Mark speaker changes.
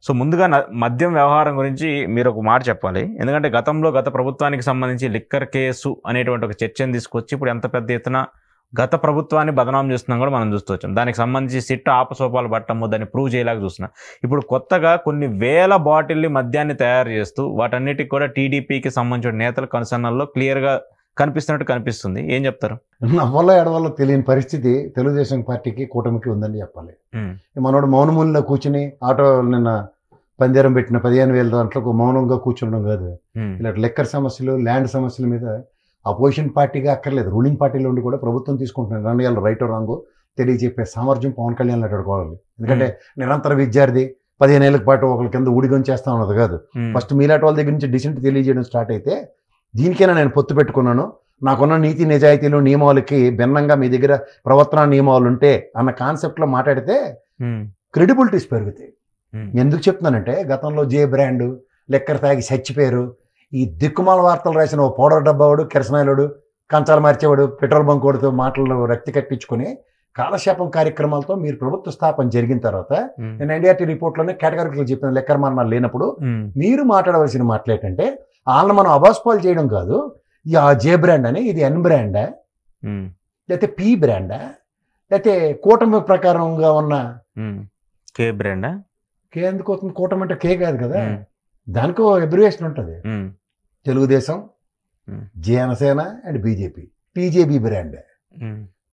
Speaker 1: So ముందుగా మద్యం వ్యవహారం గురించి మీరు ఒక మాట చెప్పాలి. ఎందుకంటే గతంలో గత ప్రభుత్వానికి సంబంధించి లిక్కర్ కేసు అనేటువంటి ఒక చర్చను తీసుకొచ్చి ఇప్పుడు ఎంత పెద్ద ఎత్తున గత ప్రభుత్వాన్ని బదనాం చేస్తున్నాం కూడా మనం చూస్తూ వచ్చాం. దానికి సంబంధించి సిట్ ఆపసోపాలు పట్టము, దాన్ని ప్రూవ్ చేయలేక చూస్తున్నాం. ఇప్పుడు కొత్తగా కొన్ని వేల బాటిల్ని మద్యాన్ని తయారు చేస్తూ వాటన్నిటికి కూడా టీడీపీకి సంబంధించిన నేతల కన్సర్నల్లో క్లియర్గా కనిపిస్తున్నట్టు కనిపిస్తుంది. ఏం చెప్తారు?
Speaker 2: నవ్వలో ఎడవల్లో తెలియని పరిస్థితి తెలుగుదేశం పార్టీకి కూటమికి ఉందని చెప్పాలి. మనోడు మౌనమూలిలో కూర్చుని ఆటో నిన్న పందేరం పెట్టిన 15,000 దాంట్లో మౌనంగా కూర్చుండడం కాదు. ఇలా లెక్కర్ సమస్యలు, ల్యాండ్ సమస్యల మీద అపోజిషన్ పార్టీగా అక్కర్లేదు, రూలింగ్ పార్టీలో ఉండి కూడా ప్రభుత్వం తీసుకుంటున్నారు నిర్ణయాలు రైట్ రాంగో తెలియజెప్పే సామర్థ్యం పవన్ కళ్యాణ్ అడుకోవాలి. ఎందుకంటే నిరంతర విద్యార్థి 15 ఏళ్ళ పాటు ఒకరి కింద ఊడిగొని చేస్తా ఉన్నది కాదు. ఫస్ట్ మీలాంటి వాళ్ళ దగ్గర నుంచి డిసెంట్ తెలియజేయడం స్టార్ట్ అయితే దీనికైనా నేను పొత్తు పెట్టుకున్నాను, నాకున్న నీతి నిజాయితీలు నియమాలకి భిన్నంగా మీ దగ్గర ప్రవర్తన నియమాలు ఉంటే అన్న కాన్సెప్ట్లో మాట్లాడితే క్రెడిబిలిటీస్ పెరుగుతాయి. ఎందుకు చెప్తున్నానంటే గతంలో జే బ్రాండ్ లెక్కర్ తాగి చచ్చిపోయారు, ఈ దిక్కుమాల వార్తలు రాసిన ఓ పౌడర్ డబ్బావాడు, కిరసనాయలుడు, కంచాలు మార్చేవాడు, పెట్రోల్ బంక్ వాడితో మాటలు రక్తి కట్టించుకుని కాలక్షేపం కార్యక్రమాలతో మీరు ప్రభుత్వ స్థాపన జరిగిన తర్వాత నేను ఎన్డీఆర్టీ రిపోర్ట్లోనే కేటగిరీలు చెప్పిన లెక్కర్ మరణాలు లేనప్పుడు మీరు మాట్లాడవలసిన మాట్లాడేటంటే వాళ్ళని మనం అబాస్పాలు చేయడం కాదు. ఈ ఆ జే బ్రాండ్ అని ఇది ఎన్ బ్రాండా లేకపోతే పి బ్రాండా లేకపోతే కూటమి ప్రకారంగా ఉన్న
Speaker 1: కే బ్రాండా?
Speaker 2: కే ఎందుకు అవుతుంది? కూటమి అంటే కే కాదు కదా, దానికో అబ్రివేషన్ ఉంటుంది. Telugu Desam, Janasena and BJP, TJB brand.